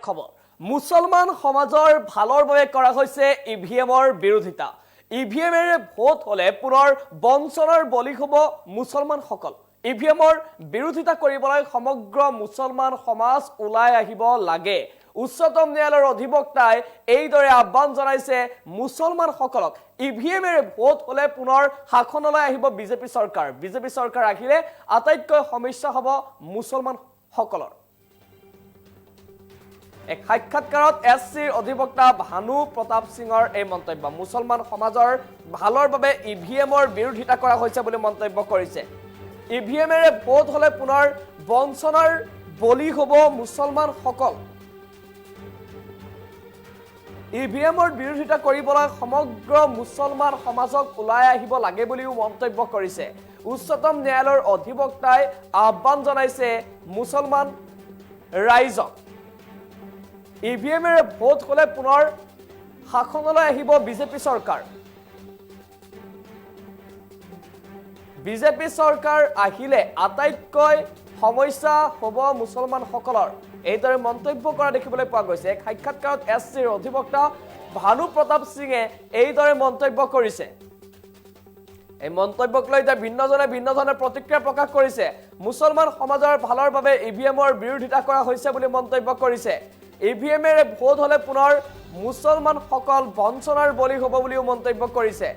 খবৰ মুছলমান সমাজৰ ভালৰ বাবে কৰা হৈছে ইভিএমৰ বিৰোধিতা। ইভিএমেৰে ভোট হলে পুনৰ বঞ্চনাৰ বলি হ'ব মুছলমানসকল। ইভিএমৰ বিৰোধিতা কৰিবলৈ সমগ্ৰ মুছলমান সমাজ ওলাই আহিব লাগে। উচ্চতম ন্যায়ালয়ৰ অধিবক্তাই এইদৰে আহ্বান জনাইছে মুছলমানসকলক। ইভিএমেৰে ভোট হলে পুনৰ শাসনলৈ আহিব বিজেপি চৰকাৰ। বিজেপি চৰকাৰ আহিলে আটাইতকৈ সমস্যা হ'ব মুছলমানসকলৰ। এক সাক্ষাৎকাৰত এছচিৰ অধিবক্তা ভানু প্ৰতাপ সিঙৰ এই মন্তব্য। মুছলমান সমাজৰ ভালৰ বাবে ইভিএমৰ বিৰোধিতা কৰা হৈছে বুলি মন্তব্য কৰিছে। ইভিএমেৰে ভোট হলে পুনৰ বঞ্চনাৰ বলি হ'ব মুছলমানসকল। ইভিএমৰ বিৰোধিতা কৰিবলৈ সমগ্ৰ মুছলমান সমাজক ওলাই আহিব লাগে বুলিও মন্তব্য কৰিছে। উচ্চতম ন্যায়ালয়ৰ অধিবক্তাই আহ্বান জনাইছে মুছলমান ৰাইজক। ইভিএমেৰে ভোট হলে পুনৰ শাসনলৈ আহিব বিজেপি চৰকাৰ। বিজেপি চৰকাৰ আহিলে আটাইতকৈ সমস্যা হ'ব মুছলমানসকলৰ। এইদৰে মন্তব্য কৰা দেখিবলৈ পোৱা গৈছে। এক সাক্ষাৎকাৰত এছচিৰ অধিবক্তা ভানু প্ৰতাপ সিঙে এইদৰে মন্তব্য কৰিছে। এই মন্তব্যক লৈ ভিন্নজনে ভিন্ন ধৰণে প্ৰতিক্ৰিয়া প্ৰকাশ কৰিছে। মুছলমান সমাজৰ ভালৰ বাবে ইভিএমৰ বিৰোধিতা কৰা হৈছে বুলি মন্তব্য কৰিছে। ইভিএমেৰে ভোট হলে পুনৰ মুছলমানসকল বঞ্চনাৰ বলি হ'ব বুলিও মন্তব্য কৰিছে।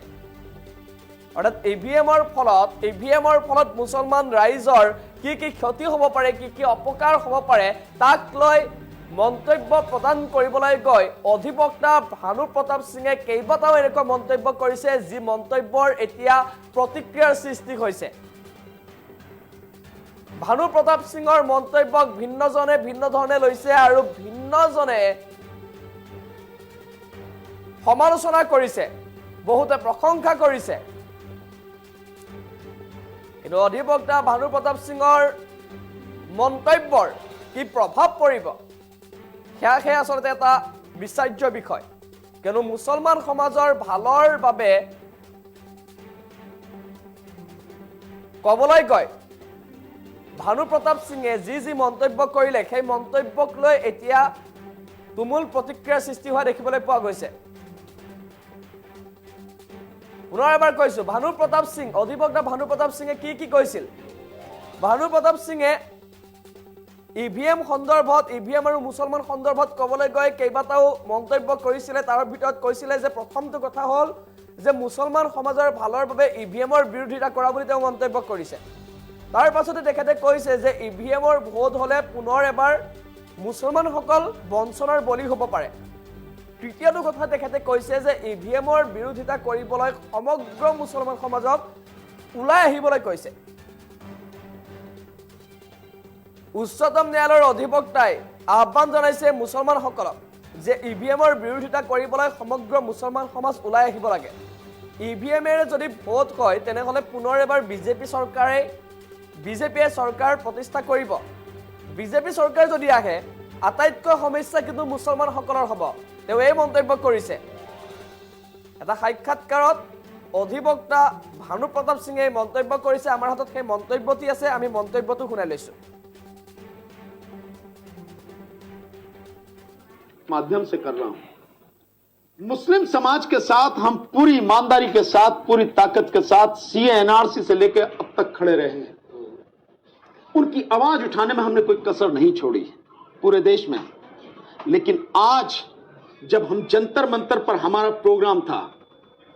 অৰ্থাৎ ইভিএমৰ ফলত মুছলমান ৰাইজৰ কি কি ক্ষতি হ'ব পাৰে, কি কি অপকাৰ হ'ব পাৰে, তাক লৈ মন্তব্য প্ৰদান কৰিবলৈ গৈ অধিবক্তা ভানু প্ৰতাপ সিঙে কেইবাটাও এনেকুৱা মন্তব্য কৰিছে, যি মন্তব্যৰ এতিয়া প্ৰতিক্ৰিয়াৰ সৃষ্টি হৈছে। ভানু প্ৰতাপ সিঙৰ মন্তব্যক ভিন্নজনে ভিন্ন ধৰণে লৈছে আৰু ভিন্নজনে সমালোচনা কৰিছে, বহুতে প্ৰশংসা কৰিছে। কিন্তু অধিবক্তা ভানু প্ৰতাপ সিঙৰ মন্তব্যৰ কি প্ৰভাৱ পৰিব সেয়া আচলতে এটা বিচাৰ্য বিষয়। কিয়নো মুছলমান সমাজৰ ভালৰ বাবে ক'বলৈ গৈ ভানু প্ৰতাপ সিঙে যি মন্তব্য কৰিলে, সেই মন্তব্যক লৈ এতিয়া তুমুল প্ৰতিক্ৰিয়াৰ সৃষ্টি হোৱা দেখিবলৈ পোৱা গৈছে। পুনৰ এবাৰ কৈছো, ভানু প্ৰতাপ সিং, অধিবক্তা ভানু প্ৰতাপ সিঙে কি কৈছিল? ভানু প্ৰতাপ সিঙে ইভিএম সন্দৰ্ভত, ইভিএম আৰু মুছলমান সন্দৰ্ভত ক'বলৈ গৈ কেইবাটাও মন্তব্য কৰিছিলে। তাৰ ভিতৰত কৈছিলে যে প্ৰথমটো কথা হ'ল যে মুছলমান সমাজৰ ভালৰ বাবে ইভিএমৰ বিৰোধিতা কৰা বুলি তেওঁ মন্তব্য কৰিছে। তাৰ পাছতে তেখেতে কৈছে যে ইভিএমৰ ভোট হলে পুনৰ এবাৰ মুছলমানসকল বঞ্চনাৰ বলি হ'ব পাৰে। তৃতীয়টো কথা তেখেতে কৈছে যে ইভিএমৰ বিৰোধিতা কৰিবলৈ সমগ্ৰ মুছলমান সমাজক ওলাই আহিবলৈ কৈছে। উচ্চতম ন্যায়ালয়ৰ অধিবক্তাই আহ্বান জনাইছে মুছলমানসকলক যে ইভিএমৰ বিৰোধিতা কৰিবলৈ সমগ্ৰ মুছলমান সমাজ ওলাই আহিব লাগে। ইভিএমেৰে যদি ভোট হয় তেনেহ'লে পুনৰ এবাৰ বিজেপিয়ে চৰকাৰ প্ৰতিষ্ঠা কৰিব। বিজেপি চৰকাৰ যদি আহে আটাইতকৈ সমস্যা কিন্তু মুছলমানসকলৰ হ'ব। তেওঁ এই মন্তব্য কৰিছে। এটা সাক্ষাৎকাৰত অধিবক্তা ভানু প্ৰতাপ সিঙে মন্তব্য কৰিছে। আমাৰ হাতত সেই মন্তব্যটি আছে, আমি মন্তব্যটো শুনাই লৈছো। माध्यम से कर रहा हूं। मुस्लिम समाज के साथ हम पूरी ईमानदारी के साथ, पूरी ताकत के साथ सीए एनआरसी से लेकर अब तक खड़े रहे हैं। उनकी आवाज उठाने में हमने कोई कसर नहीं छोड़ी पूरे देश में। लेकिन आज जब हम जंतर मंतर पर हमारा प्रोग्राम था,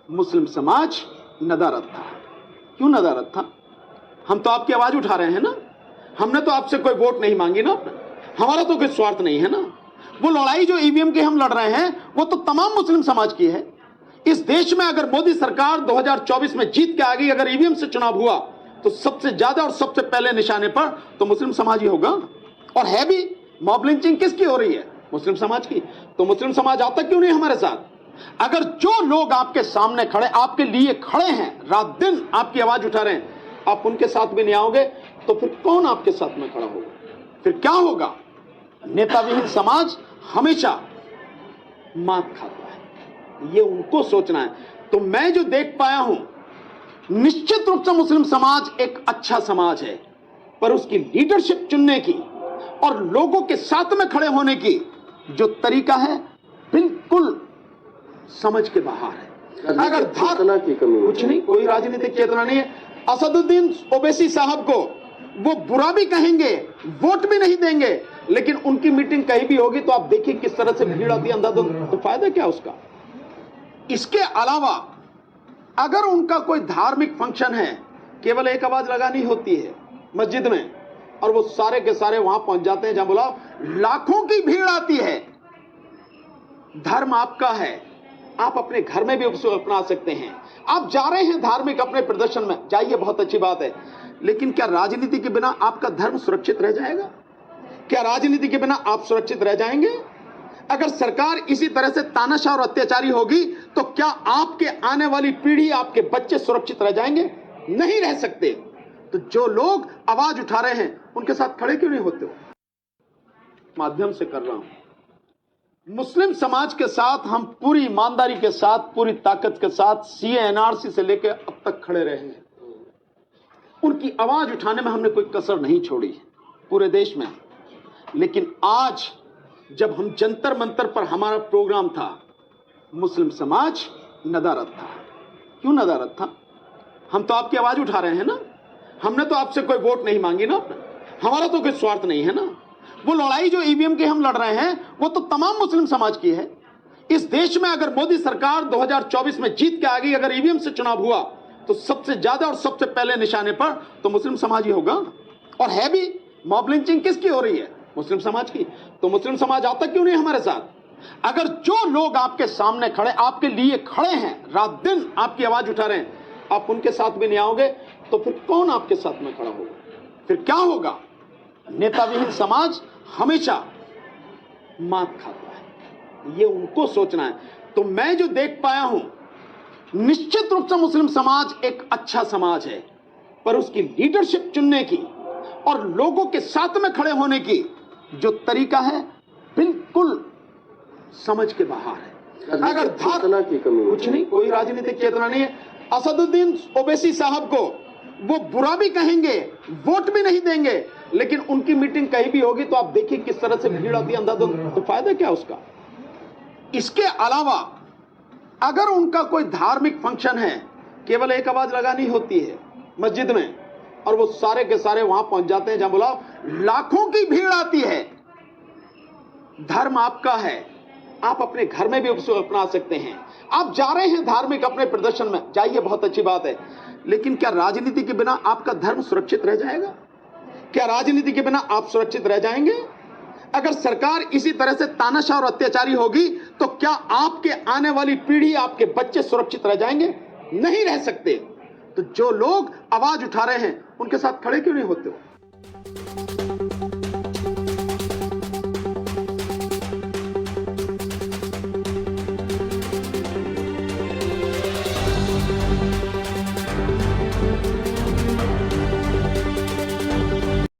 मुस्लिम समाज नदारद था। क्यों नदारद था? हम तो आपकी आवाज उठा रहे हैं ना, हमने तो आपसे कोई वोट नहीं मांगी ना, हमारा तो कोई स्वार्थ नहीं है ना। वो लड़ाई जो ईवीएम की हम लड़ रहे हैं वो तो तमाम मुस्लिम समाज की है। इस देश में अगर मोदी सरकार 2024 में जीत के आ गई, अगर ईवीएम से चुनाव हुआ तो सबसे ज्यादा और सबसे पहले निशाने पर तो मुस्लिम समाज ही होगा। और है भी। मॉब लिंचिंग किसकी हो रही है? मुस्लिम समाज की। तो मुस्लिम समाज आता क्यों नहीं हमारे साथ? अगर जो लोग आपके सामने खड़े, आपके लिए खड़े हैं, रात दिन आपकी आवाज उठा रहे हैं, आप उनके साथ भी नहीं आओगे तो फिर कौन आपके साथ में खड़ा होगा? फिर क्या होगा? नेता विहीन समाज हमेशा मात खाता है। ये उनको सोचना है। तो मैं जो देख पाया हूं, निश्चित रूप से मुस्लिम समाज एक अच्छा समाज है, पर उसकी लीडरशिप चुनने की और लोगों के साथ में खड़े होने की जो तरीका है बिल्कुल समझ के बाहर है। अगर चेतना की कमी है। कुछ नहीं, कोई राजनीतिक चेतना नहीं है। असदुद्दीन ओवैसी साहब को वो बुरा भी कहेंगे, वोट भी नहीं देंगे, लेकिन उनकी मीटिंग कहीं भी होगी तो आप देखिए किस तरह से भीड़ आती है अंधाधुंध, तो फायदा क्या उसका। इसके अलावा अगर उनका कोई धार्मिक फंक्शन है, केवल एक आवाज लगानी होती है मस्जिद में और वो सारे के सारे वहां पहुंच जाते हैं, जहां बोला लाखों की भीड़ आती है। धर्म आपका है, आप अपने घर में भी उसको अपना सकते हैं। आप जा रहे हैं धार्मिक अपने प्रदर्शन में, जाइए, बहुत अच्छी बात है, लेकिन क्या राजनीति के बिना आपका धर्म सुरक्षित रह जाएगा? क्या राजनीति के बिना आप सुरक्षित रह जाएंगे? अगर सरकार इसी तरह से तानाशाह और अत्याचारी होगी तो क्या आपके आने वाली पीढ़ी, आपके बच्चे सुरक्षित रह जाएंगे? नहीं रह सकते। तो जो लोग आवाज उठा रहे हैं उनके साथ खड़े क्यों नहीं होते हो? माध्यम से कर रहा हूं, मुस्लिम समाज के साथ हम पूरी ईमानदारी के साथ, पूरी ताकत के साथ सीए एनआरसी से लेकर अब तक खड़े रहे हैं। उनकी आवाज उठाने में हमने कोई कसर नहीं छोड़ी पूरे देश में। लेकिन आज जब हम जंतर मंतर पर हमारा प्रोग्राम था, मुस्लिम समाज नदारद था। क्यों नदारद था? हम तो आपकी आवाज उठा रहे हैं ना, हमने तो आपसे कोई वोट नहीं मांगी ना, हमारा तो कोई स्वार्थ नहीं है ना। वो लड़ाई जो ईवीएम की हम लड़ रहे हैं वो तो तमाम मुस्लिम समाज की है। इस देश में अगर मोदी सरकार 2024 में जीत के आ गई, अगर ईवीएम से चुनाव हुआ तो सबसे ज्यादा और सबसे पहले निशाने पर तो मुस्लिम समाज ही होगा। और है भी। मॉब लिंचिंग किसकी हो रही है? मुस्लिम समाज की। तो मुस्लिम समाज आता क्यों नहीं हमारे साथ? अगर जो लोग आपके सामने खड़े, आपके लिए खड़े हैं, रात दिन आपकी आवाज उठा रहे हैं, आप उनके साथ भी नहीं आओगे तो फिर कौन आपके साथ में खड़ा होगा? फिर क्या होगा? नेता विहीन समाज हमेशा मात खाता है, ये उनको सोचना है। तो मैं जो देख पाया हूं, निश्चित रूप से मुस्लिम समाज एक अच्छा समाज है, पर उसकी लीडरशिप चुनने की और लोगों के साथ में खड़े होने की जो तरीका है बिल्कुल समझ के बाहर है। अगर चेतना की कमी है। कुछ नहीं, कोई राजनीतिक चेतना नहीं है। असदुद्दीन ओवैसी साहब को वो बुरा भी कहेंगे, वोट भी नहीं देंगे, लेकिन उनकी मीटिंग कहीं भी होगी तो आप देखिए किस तरह से भीड़ आती है अंधाधुंध, तो फायदा क्या उसका। इसके अलावा अगर उनका कोई धार्मिक फंक्शन है, केवल एक आवाज लगानी होती है मस्जिद में और वो सारे के सारे वहां पहुंच जाते हैं, जहां बोला लाखों की भीड़ आती है। धर्म आपका है, आप अपने घर में भी उसको अपना सकते हैं। आप जा रहे हैं धार्मिक अपने प्रदर्शन में, जाइए, बहुत अच्छी बात है, लेकिन क्या राजनीति के बिना आपका धर्म सुरक्षित रह जाएगा? क्या राजनीति के बिना आप सुरक्षित रह जाएंगे? अगर सरकार इसी तरह से तानाशाह और अत्याचारी होगी तो क्या आपके आने वाली पीढ़ी, आपके बच्चे सुरक्षित रह जाएंगे? नहीं रह सकते। तो जो लोग आवाज उठा रहे हैं उनके साथ खड़े क्यों नहीं होते हो?